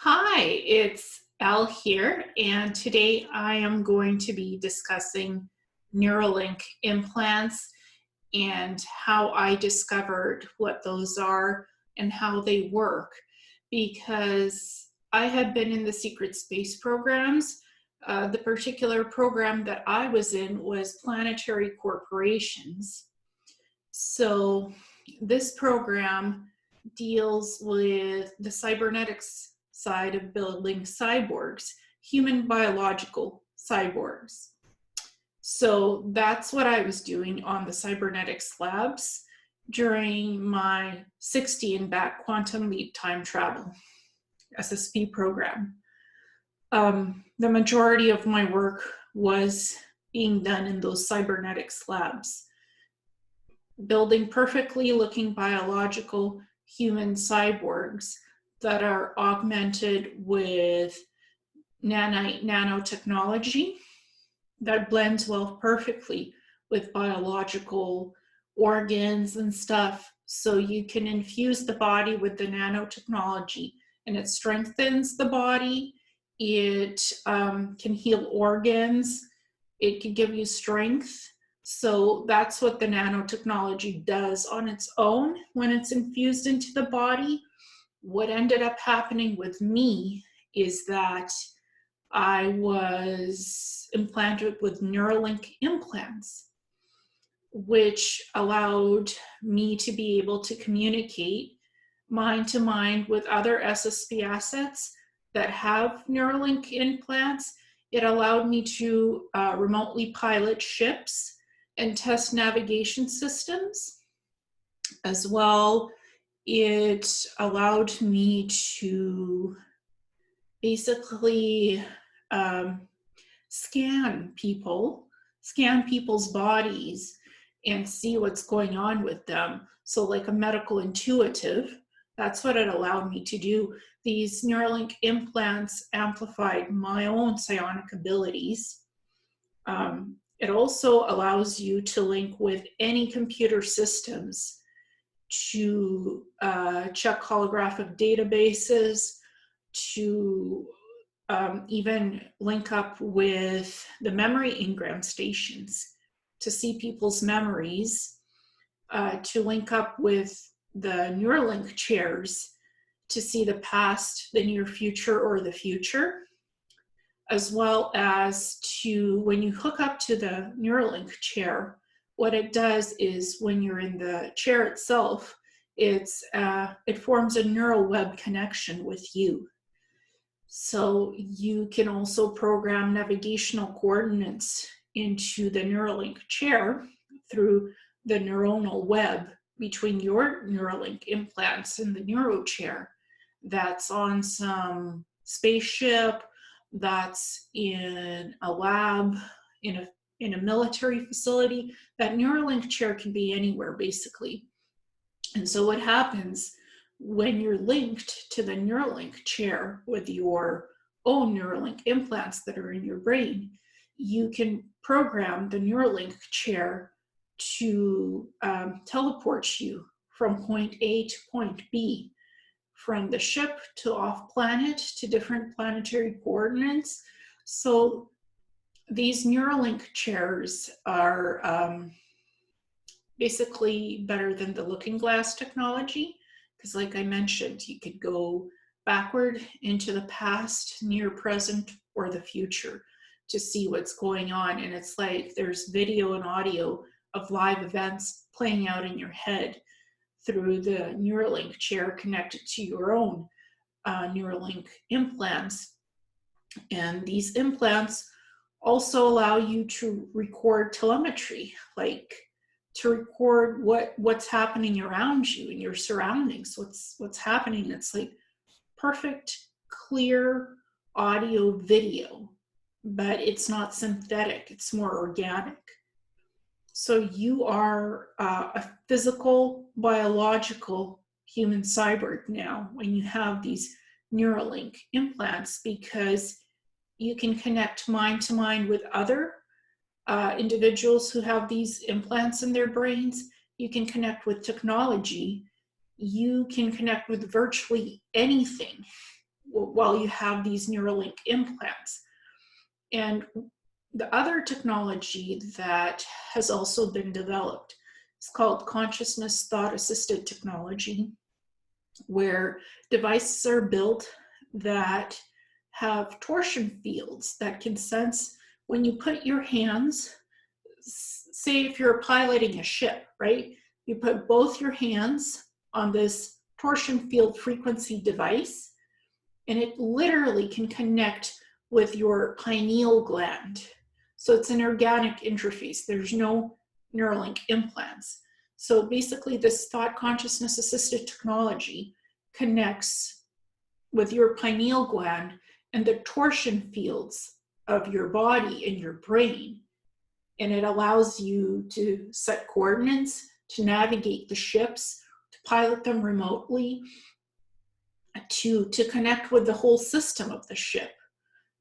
Hi, it's Al here, and today I am going to be discussing Neuralink implants and how I discovered what those are and how they work. Because I had been in the secret space programs. The particular program that I was in was Planetary Corporations. So this program deals with the cybernetics side of building cyborgs, human biological cyborgs. So that's what I was doing on the cybernetics labs during my 60 and back quantum leap time travel SSP program. The majority of my work was being done in those cybernetics labs, building perfectly looking biological human cyborgs that are augmented with nanotechnology that blends well perfectly with biological organs and stuff. So you can infuse the body with the nanotechnology and it strengthens the body. It can heal organs. It can give you strength. So that's what the nanotechnology does on its own when it's infused into the body. What ended up happening with me is that I was implanted with Neuralink implants, which allowed me to be able to communicate mind to mind with other SSP assets that have Neuralink implants. It allowed me to remotely pilot ships and test navigation systems. As well, it allowed me to basically scan people's bodies and see what's going on with them. So like a medical intuitive, that's what it allowed me to do. These Neuralink implants amplified my own psionic abilities. It also allows you to link with any computer systems to check holographic databases, to even link up with the memory engram stations to see people's memories, to link up with the Neuralink chairs to see the past, the near future, or the future, as well as to, when you hook up to the Neuralink chair, what it does is when you're in the chair itself, it forms a neural web connection with you. So you can also program navigational coordinates into the Neuralink chair through the neuronal web between your Neuralink implants and the neuro chair that's on some spaceship, that's in a lab, in a military facility. That Neuralink chair can be anywhere, basically. And so what happens when you're linked to the Neuralink chair with your own Neuralink implants that are in your brain, you can program the Neuralink chair to teleport you from point A to point B, from the ship to off planet to different planetary coordinates. So these Neuralink chairs are basically better than the looking glass technology, because like I mentioned, you could go backward into the past, near present, or the future to see what's going on. And it's like there's video and audio of live events playing out in your head through the Neuralink chair connected to your own Neuralink implants. And these implants also allow you to record telemetry, like to record what's happening around you and your surroundings, what's happening. It's like perfect, clear audio video, but it's not synthetic, it's more organic. So you are a physical, biological human cyborg now when you have these Neuralink implants, because you can connect mind to mind with other individuals who have these implants in their brains. You can connect with technology. You can connect with virtually anything while you have these Neuralink implants. And the other technology that has also been developed is called consciousness thought assisted technology, where devices are built that have torsion fields that can sense when you put your hands, say if you're piloting a ship, right? You put both your hands on this torsion field frequency device, and it literally can connect with your pineal gland. So it's an organic interface. There's no Neuralink implants. So basically this thought consciousness assisted technology connects with your pineal gland and the torsion fields of your body and your brain. And it allows you to set coordinates, to navigate the ships, to pilot them remotely, to connect with the whole system of the ship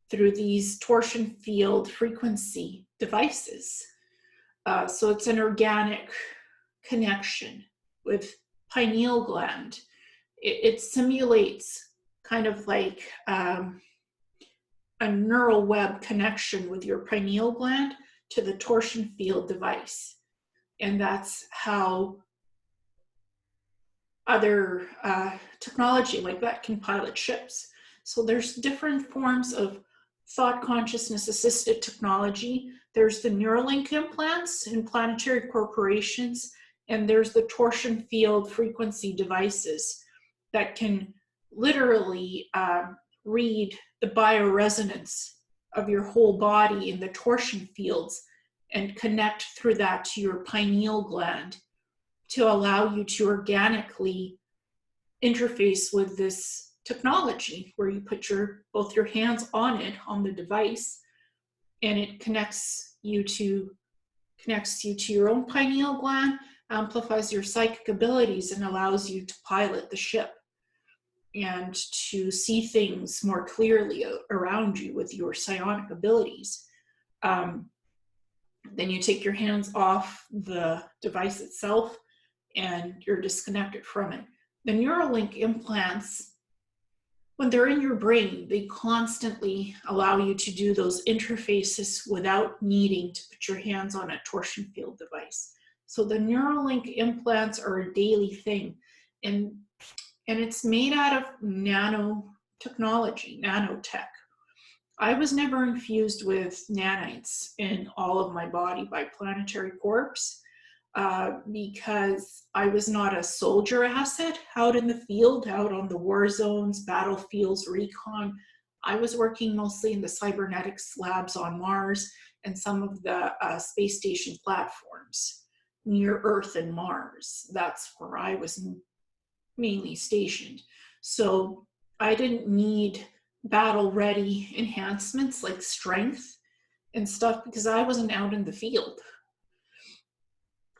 through these torsion field frequency devices. So it's an organic connection with pineal gland. It simulates kind of like a neural web connection with your pineal gland to the torsion field device. And that's how other technology like that can pilot ships. So there's different forms of thought consciousness assisted technology. There's the Neuralink implants in Planetary Corporations, and there's the torsion field frequency devices that can literally read the bioresonance of your whole body in the torsion fields and connect through that to your pineal gland to allow you to organically interface with this technology where you put both your hands on it, on the device, and it connects you to your own pineal gland, amplifies your psychic abilities, and allows you to pilot the ship and to see things more clearly around you with your psionic abilities. Then you take your hands off the device itself and you're disconnected from it. The Neuralink implants, when they're in your brain, they constantly allow you to do those interfaces without needing to put your hands on a torsion field device. So the Neuralink implants are a daily thing, and it's made out of nanotechnology, nanotech. I was never infused with nanites in all of my body by Planetary Corps because I was not a soldier asset out in the field, out on the war zones, battlefields, recon. I was working mostly in the cybernetics labs on Mars and some of the space station platforms near Earth and Mars. That's where I was mainly stationed. So I didn't need battle-ready enhancements like strength and stuff because I wasn't out in the field.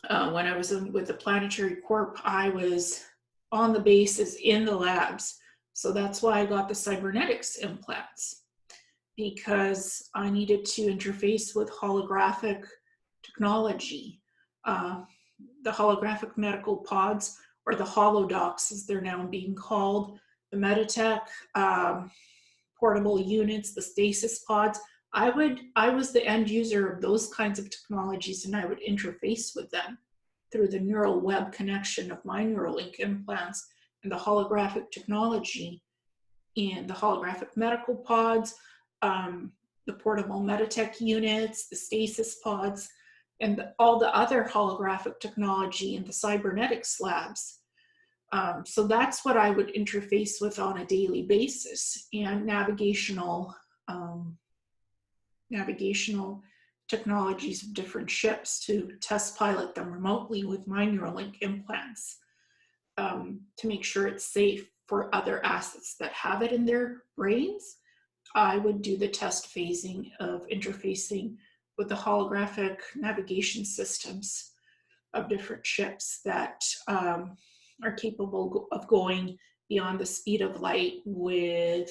When I was with the Planetary Corp, I was on the bases in the labs. So that's why I got the cybernetics implants, because I needed to interface with holographic technology. The holographic medical pods, or the holodocs as they're now being called, the Meditech, portable units, the stasis pods. I was the end user of those kinds of technologies, and I would interface with them through the neural web connection of my Neuralink implants and the holographic technology in the holographic medical pods, the portable Meditech units, the stasis pods, and all the other holographic technology in the cybernetics labs. So that's what I would interface with on a daily basis, and navigational technologies of different ships to test pilot them remotely with my Neuralink implants to make sure it's safe for other assets that have it in their brains. I would do the test phasing of interfacing with the holographic navigation systems of different ships that are capable of going beyond the speed of light with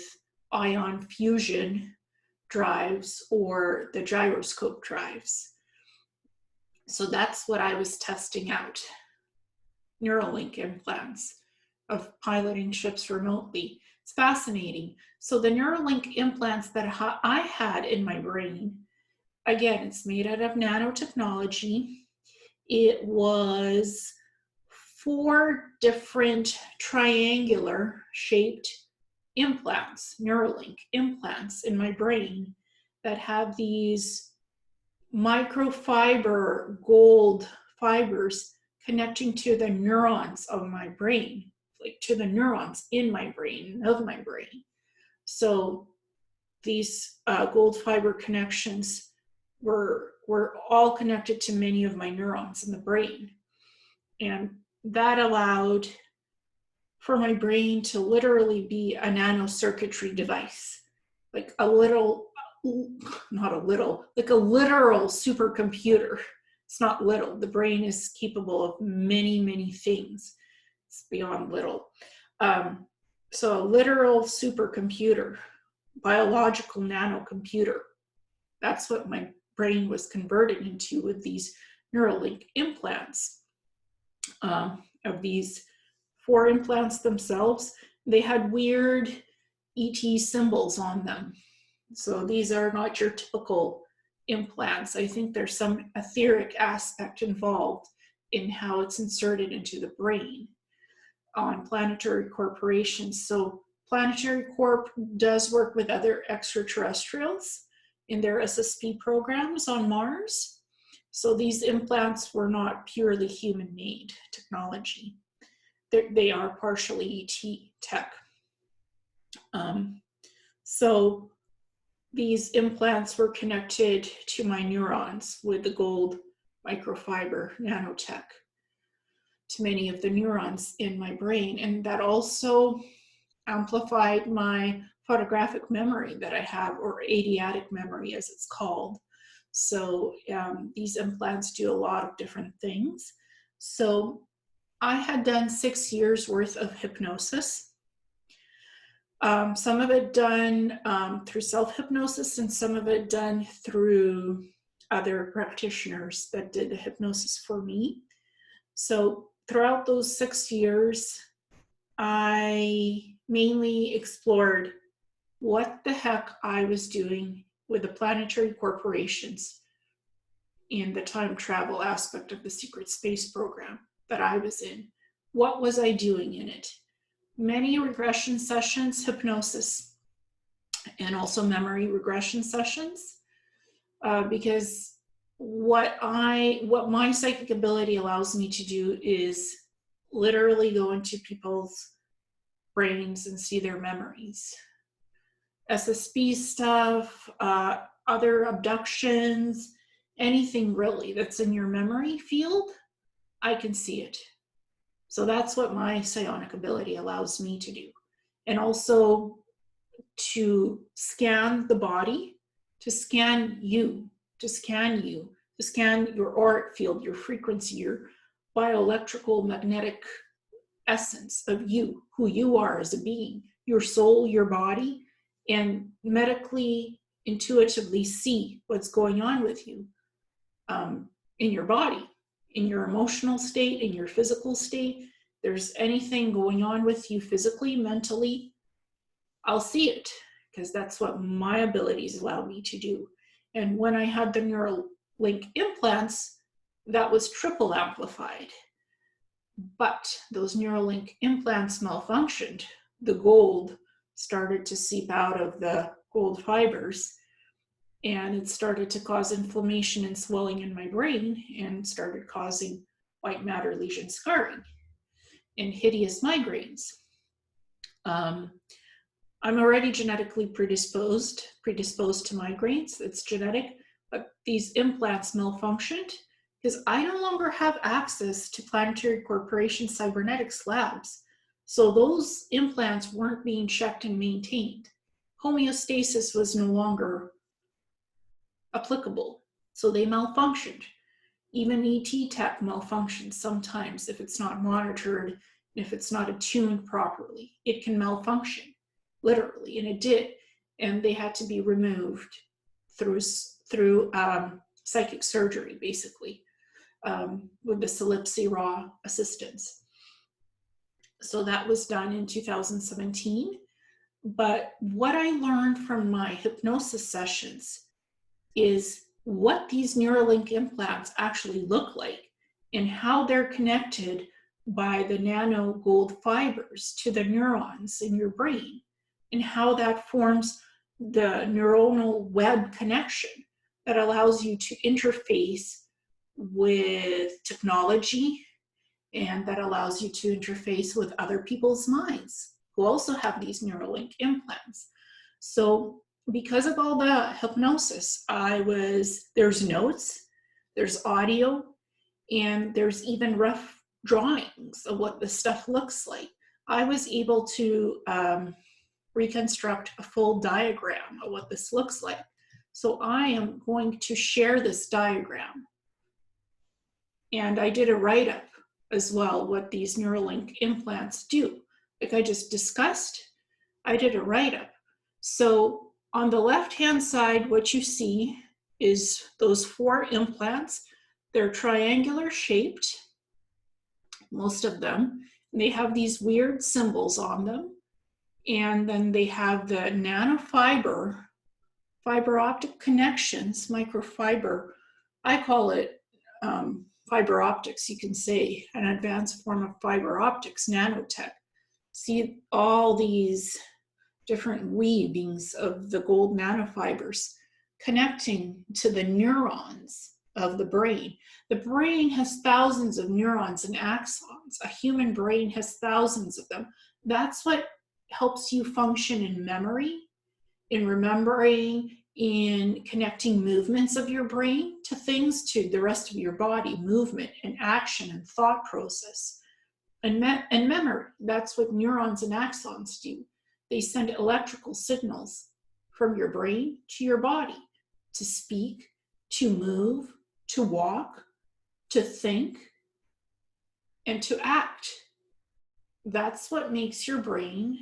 ion fusion drives or the gyroscope drives. So that's what I was testing out, Neuralink implants of piloting ships remotely. It's fascinating. So the Neuralink implants that I had in my brain, again, it's made out of nanotechnology. It was 4 different triangular shaped implants, Neuralink implants in my brain that have these microfiber gold fibers connecting to the neurons of my brain, like to the neurons in my brain, of my brain. So these gold fiber connections were all connected to many of my neurons in the brain. And that allowed for my brain to literally be a nanocircuitry device, like a little, not a little, like a literal supercomputer. It's not little. The brain is capable of many, many things. It's beyond little. So a literal supercomputer, biological nanocomputer. That's what my brain was converted into with these Neuralink implants. Of these 4 implants themselves, they had weird ET symbols on them. So these are not your typical implants. I think there's some etheric aspect involved in how it's inserted into the brain on Planetary Corporations. So Planetary Corp does work with other extraterrestrials in their SSP programs on Mars. So these implants were not purely human-made technology. They are partially ET tech. So these implants were connected to my neurons with the gold microfiber nanotech to many of the neurons in my brain. And that also amplified my photographic memory that I have, or adiatic memory as it's called. So these implants do a lot of different things. So I had done 6 years worth of hypnosis. Some of it done through self-hypnosis and some of it done through other practitioners that did the hypnosis for me. So throughout those 6 years, I mainly explored what the heck I was doing with the Planetary Corporations in the time travel aspect of the secret space program that I was in. What was I doing in it? Many regression sessions, hypnosis, and also memory regression sessions, because what my psychic ability allows me to do is literally go into people's brains and see their memories. SSB stuff, other abductions, anything really that's in your memory field, I can see it. So that's what my psionic ability allows me to do. And also to scan the body, to scan you, to scan your auric field, your frequency, your bioelectrical magnetic essence of you, who you are as a being, your soul, your body, and medically, intuitively see what's going on with you in your body, in your emotional state, in your physical state. There's anything going on with you physically, mentally, I'll see it, because that's what my abilities allow me to do. And when I had the Neuralink implants, that was triple amplified. But those Neuralink implants malfunctioned. The gold started to seep out of the gold fibers, and it started to cause inflammation and swelling in my brain and started causing white matter lesion scarring and hideous migraines. I'm already genetically predisposed to migraines. It's genetic, but these implants malfunctioned because I no longer have access to Planetary Corporations Cybernetics Labs. So those implants weren't being checked and maintained. Homeostasis was no longer applicable, so they malfunctioned. Even ET tech malfunctions sometimes if it's not monitored, if it's not attuned properly. It can malfunction, literally, and it did. And they had to be removed through psychic surgery, basically, with the Calypsy assistance. So that was done in 2017. But what I learned from my hypnosis sessions is what these Neuralink implants actually look like and how they're connected by the nano gold fibers to the neurons in your brain, and how that forms the neuronal web connection that allows you to interface with technology, and that allows you to interface with other people's minds who also have these Neuralink implants. So because of all the hypnosis, there's notes, there's audio, and there's even rough drawings of what the stuff looks like. I was able to reconstruct a full diagram of what this looks like. So I am going to share this diagram. And I did a write-up as well, what these Neuralink implants do. Like I just discussed, I did a write-up. So on the left-hand side, what you see is those 4 implants. They're triangular shaped, most of them. And they have these weird symbols on them. And then they have the nanofiber, fiber optic connections, microfiber. I call it fiber optics, you can say, an advanced form of fiber optics, nanotech. See all these different weavings of the gold nanofibers connecting to the neurons of the brain. The brain has thousands of neurons and axons. A human brain has thousands of them. That's what helps you function in memory, in remembering, in connecting movements of your brain to things, to the rest of your body, movement and action and thought process. And memory, that's what neurons and axons do. They send electrical signals from your brain to your body to speak, to move, to walk, to think, and to act. That's what makes your brain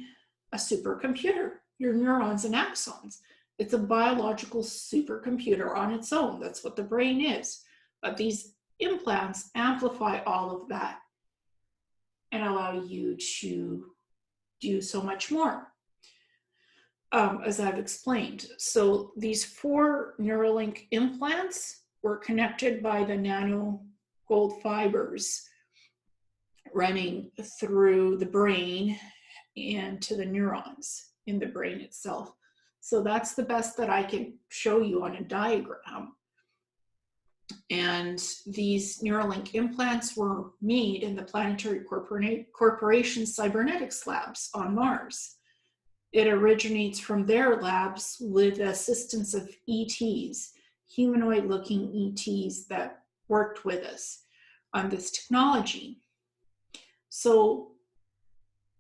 a supercomputer, your neurons and axons. It's a biological supercomputer on its own. That's what the brain is. But these implants amplify all of that and allow you to do so much more, as I've explained. So these 4 Neuralink implants were connected by the nano gold fibers running through the brain and to the neurons in the brain itself. So that's the best that I can show you on a diagram. And these Neuralink implants were made in the Planetary Corporations Cybernetics Labs on Mars. It originates from their labs with assistance of ETs, humanoid-looking ETs that worked with us on this technology. So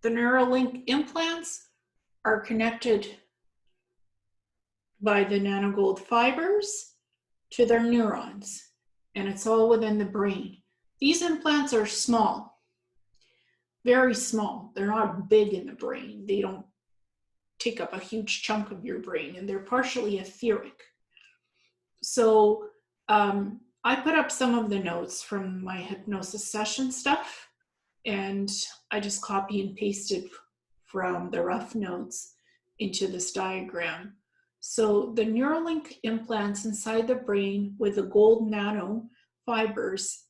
the Neuralink implants are connected by the nanogold fibers to their neurons, and it's all within the brain. These implants are small, very small. They're not big in the brain. They don't take up a huge chunk of your brain, and they're partially etheric. So I put up some of the notes from my hypnosis session stuff, and I just copy and pasted from the rough notes into this diagram. So the Neuralink implants inside the brain with the gold nano fibers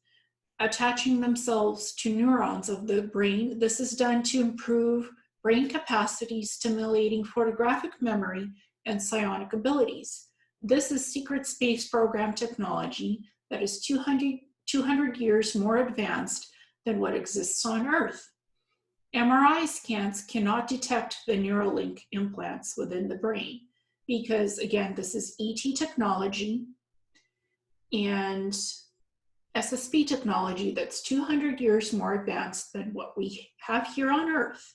attaching themselves to neurons of the brain. This is done to improve brain capacity, stimulating photographic memory and psionic abilities. This is secret space program technology that is 200 years more advanced than what exists on Earth. MRI scans cannot detect the Neuralink implants within the brain because, again, this is ET technology and SSP technology that's 200 years more advanced than what we have here on Earth.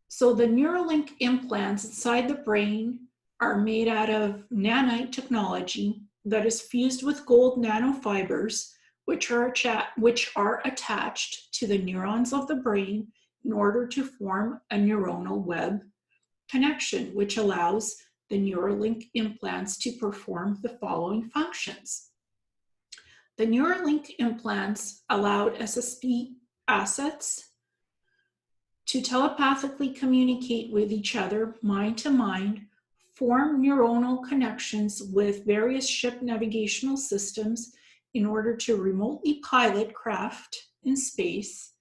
So the Neuralink implants inside the brain are made out of nanite technology that is fused with gold nanofibers, which are attached to the neurons of the brain in order to form a neuronal web connection, which allows the Neuralink implants to perform the following functions. The Neuralink implants allowed SSP assets to telepathically communicate with each other, mind to mind, form neuronal connections with various ship navigational systems in order to remotely pilot craft in space.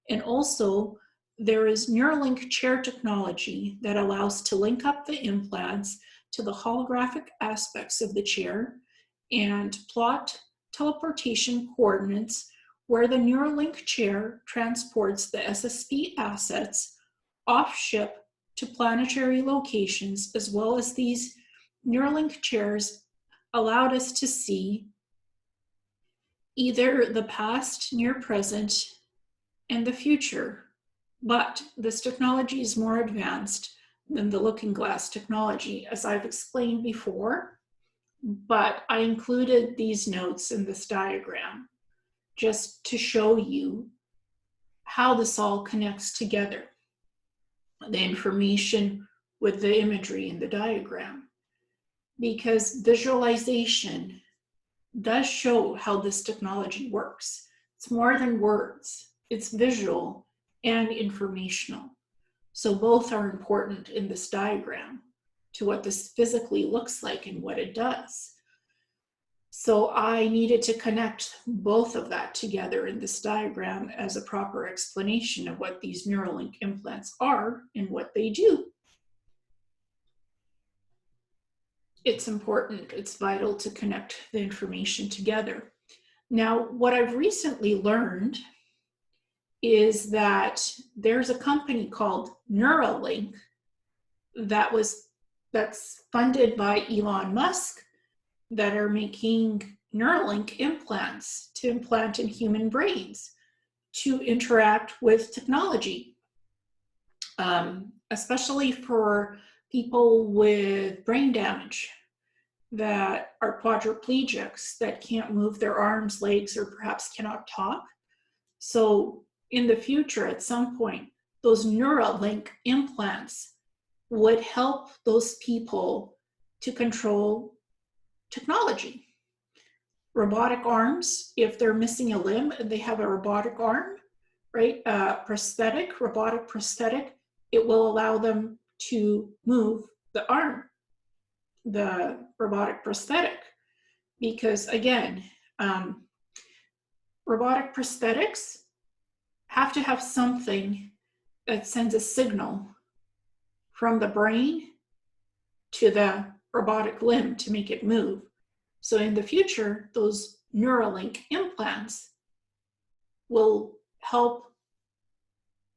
And also, there is Neuralink chair technology that allows to link up the implants to the holographic aspects of the chair and plot teleportation coordinates where the Neuralink chair transports the SSP assets off ship to planetary locations, as well as these Neuralink chairs allowed us to see either the past, near present, and the future. But this technology is more advanced than the looking glass technology, as I've explained before. But I included these notes in this diagram just to show you how this all connects together, the information with the imagery in the diagram, because visualization does show how this technology works. It's more than words, it's visual and informational. So both are important in this diagram to what this physically looks like and what it does. So I needed to connect both of that together in this diagram as a proper explanation of what these Neuralink implants are and what they do. It's important, it's vital to connect the information together. Now, what I've recently learned is that there's a company called Neuralink that's funded by Elon Musk that are making Neuralink implants to implant in human brains to interact with technology, especially for people with brain damage that are quadriplegics, that can't move their arms, legs, or perhaps cannot talk. So in the future, at some point, those Neuralink implants would help those people to control technology. Robotic arms, if they're missing a limb and they have a robotic arm, right? Robotic prosthetic, it will allow them to move the arm, the robotic prosthetic. Because again, robotic prosthetics have to have something that sends a signal from the brain to the robotic limb to make it move. So in the future, those Neuralink implants will help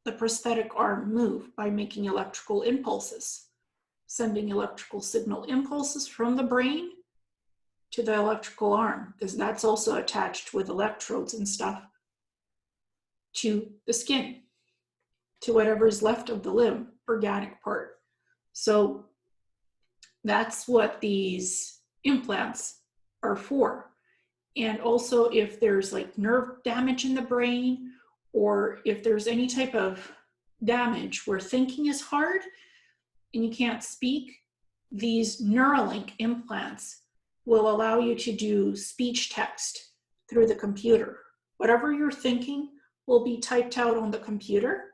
the prosthetic arm move by making electrical impulses, sending electrical signal impulses from the brain to the electrical arm, because that's also attached with electrodes and stuff to the skin, to whatever is left of the limb, organic part. So that's what these implants are for. And also if there's like nerve damage in the brain, or if there's any type of damage where thinking is hard and you can't speak, these Neuralink implants will allow you to do speech text through the computer. Whatever you're thinking will be typed out on the computer,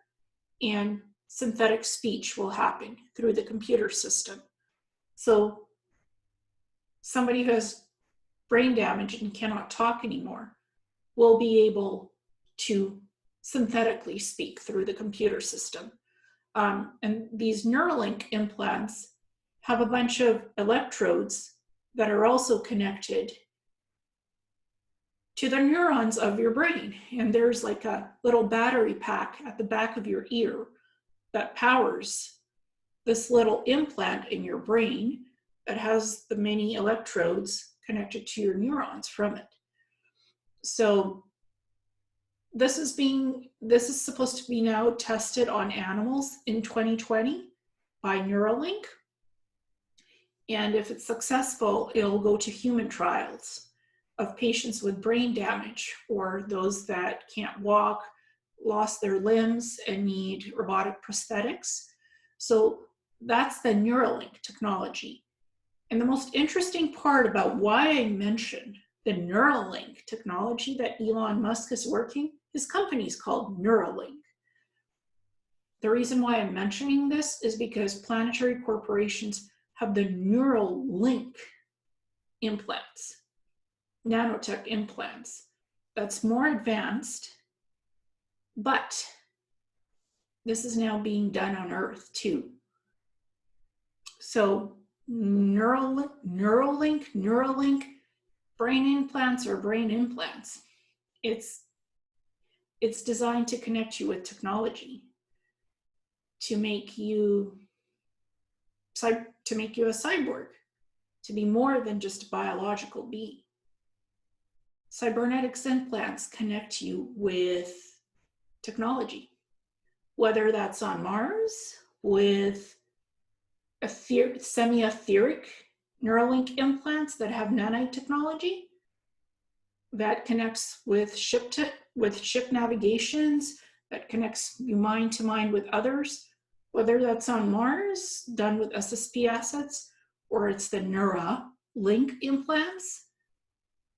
and synthetic speech will happen through the computer system. So somebody who has brain damage and cannot talk anymore will be able to synthetically speak through the computer system. And these Neuralink implants have a bunch of electrodes that are also connected to the neurons of your brain. And there's like a little battery pack at the back of your ear that powers this little implant in your brain that has the many electrodes connected to your neurons from it. So this is supposed to be now tested on animals in 2020 by Neuralink. And if it's successful, it'll go to human trials of patients with brain damage, or those that can't walk, lost their limbs, and need robotic prosthetics. So that's the Neuralink technology. And the most interesting part about why I mentioned the Neuralink technology that Elon Musk is working, his company is called Neuralink. The reason why I'm mentioning this is because Planetary Corporations have the Neuralink implants, nanotech implants. That's more advanced, but this is now being done on Earth too. So Neuralink, brain implants are brain implants. It's designed to connect you with technology, to make you a cyborg, to be more than just a biological being. Cybernetics implants connect you with technology, whether that's on Mars with semi-etheric Neuralink implants that have nanotechnology that connects with ship navigations, that connects you mind to mind with others, whether that's on Mars, done with SSP assets, or it's the Neuralink implants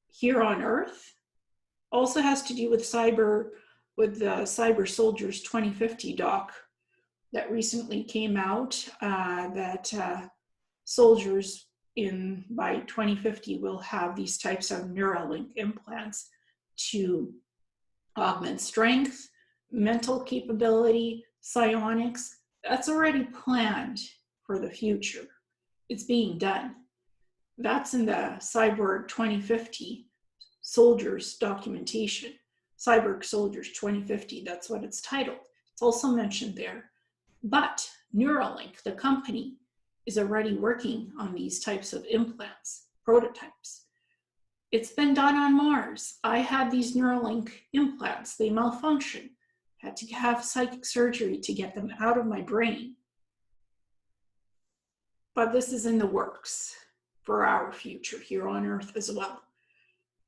here on Earth. Also has to do with the Cyber Soldiers 2050 doc that recently came out, that soldiers by 2050 will have these types of Neuralink implants to augment strength, mental capability, psionics. That's already planned for the future. It's being done. That's in the Cyber 2050 soldiers documentation. Cyber Soldiers 2050, that's what it's titled. It's also mentioned there. But Neuralink, the company, is already working on these types of implants, prototypes. It's been done on Mars. I had these Neuralink implants. They malfunction. Had to have psychic surgery to get them out of my brain. But this is in the works for our future here on Earth as well.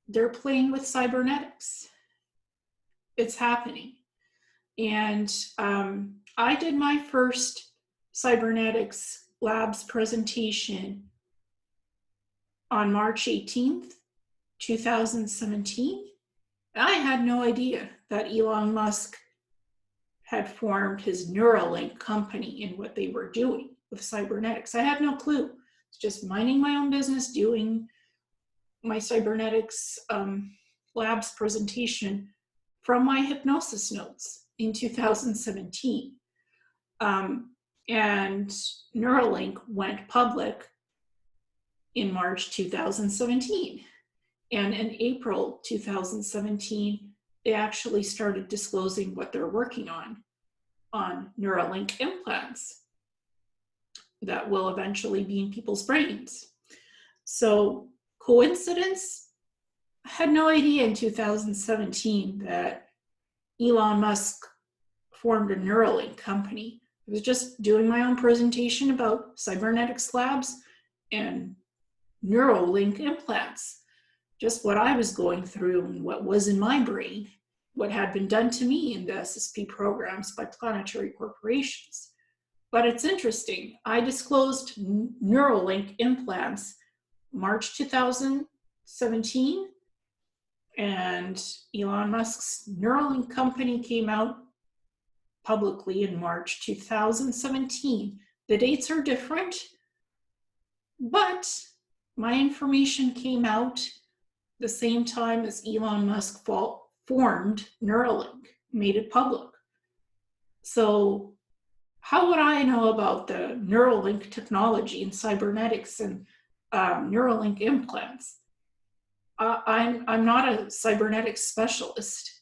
They're playing with cybernetics. It's happening. And I did my first Cybernetics Labs presentation on March 18th, 2017. I had no idea that Elon Musk had formed his Neuralink company and what they were doing with cybernetics. I had no clue. It's just minding my own business, doing my Cybernetics Labs presentation from my hypnosis notes in 2017. And Neuralink went public in March 2017. And in April 2017, they actually started disclosing what they're working on Neuralink implants that will eventually be in people's brains. So coincidence? I had no idea in 2017 that Elon Musk formed a Neuralink company. I was just doing my own presentation about Cybernetics Labs and Neuralink implants. Just what I was going through and what was in my brain, what had been done to me in the SSP programs by Planetary Corporations. But it's interesting. I disclosed Neuralink implants March 2017, and Elon Musk's Neuralink company came out publicly in March 2017. The dates are different, but my information came out the same time as Elon Musk formed Neuralink, made it public. So how would I know about the Neuralink technology and cybernetics and Neuralink implants? I'm not a cybernetics specialist.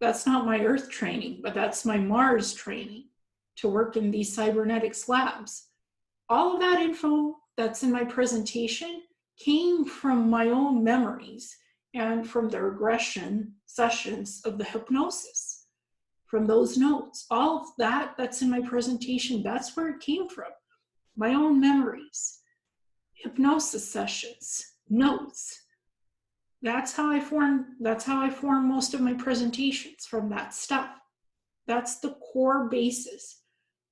That's not my Earth training, but that's my Mars training to work in these cybernetics labs. All of that info that's in my presentation came from my own memories and from the regression sessions of the hypnosis, from those notes. All of that that's in my presentation, that's where it came from. My own memories, hypnosis sessions, notes. That's how I form most of my presentations, from that stuff. That's the core basis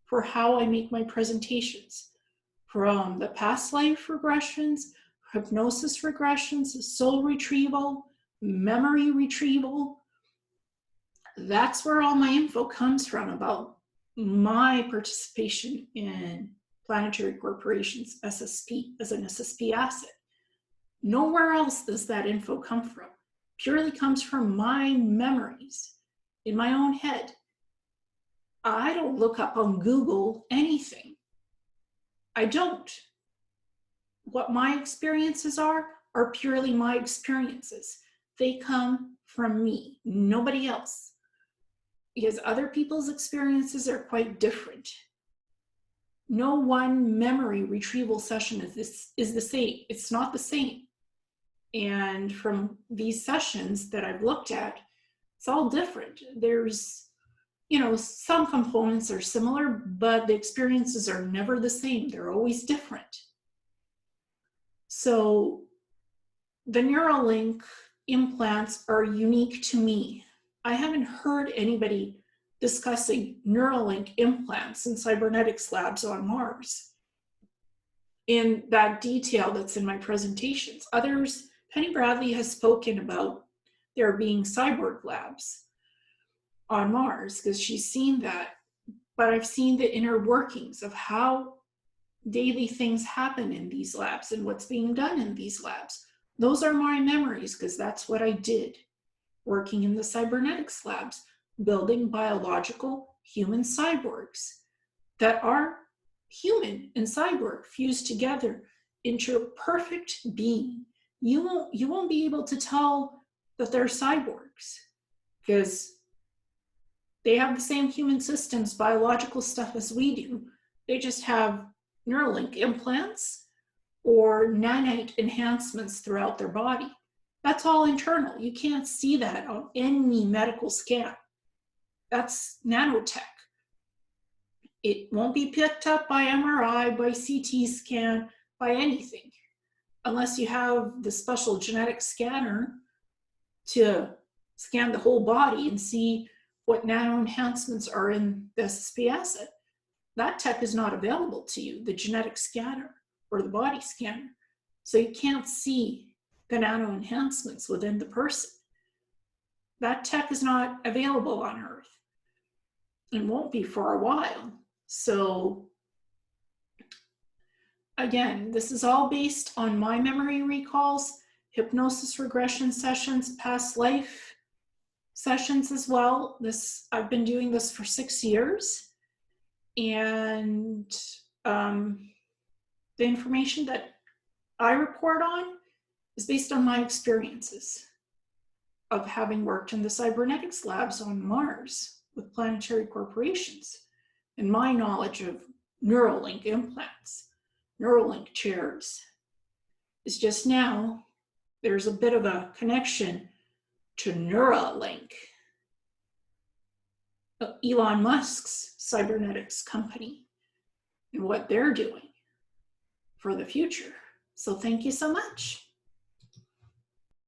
for how I make my presentations. From the past life regressions, hypnosis regressions, soul retrieval, memory retrieval. That's where all my info comes from about my participation in Planetary Corporations SSP as an SSP asset. Nowhere else does that info come from. Purely comes from my memories in my own head. I don't look up on Google anything. I don't. What my experiences are purely my experiences. They come from me, nobody else. Because other people's experiences are quite different. No one memory retrieval session is the same. It's not the same. And from these sessions that I've looked at, it's all different. There's, you know, some components are similar, but the experiences are never the same. They're always different. So the Neuralink implants are unique to me. I haven't heard anybody discussing Neuralink implants in cybernetics labs on Mars in that detail that's in my presentations. Others, Penny Bradley has spoken about there being cyborg labs on Mars because she's seen that, but I've seen the inner workings of how daily things happen in these labs and what's being done in these labs. Those are my memories because that's what I did working in the cybernetics labs, building biological human cyborgs that are human and cyborg fused together into a perfect being. You won't be able to tell that they're cyborgs because they have the same human systems, biological stuff as we do. They just have Neuralink implants or nanite enhancements throughout their body. That's all internal. You can't see that on any medical scan. That's nanotech. It won't be picked up by MRI, by CT scan, by anything, unless you have the special genetic scanner to scan the whole body and see what nano enhancements are in the SSP asset. That tech is not available to you, the genetic scanner or the body scanner. So you can't see the nano enhancements within the person. That tech is not available on Earth and won't be for a while. So again, this is all based on my memory recalls, hypnosis regression sessions, past life sessions as well. I've been doing this for 6 years. And the information that I report on is based on my experiences of having worked in the cybernetics labs on Mars with Planetary Corporations and my knowledge of Neuralink implants, Neuralink chairs. It's just now there's a bit of a connection to Neuralink, Elon Musk's cybernetics company, and what they're doing for the future. So thank you so much.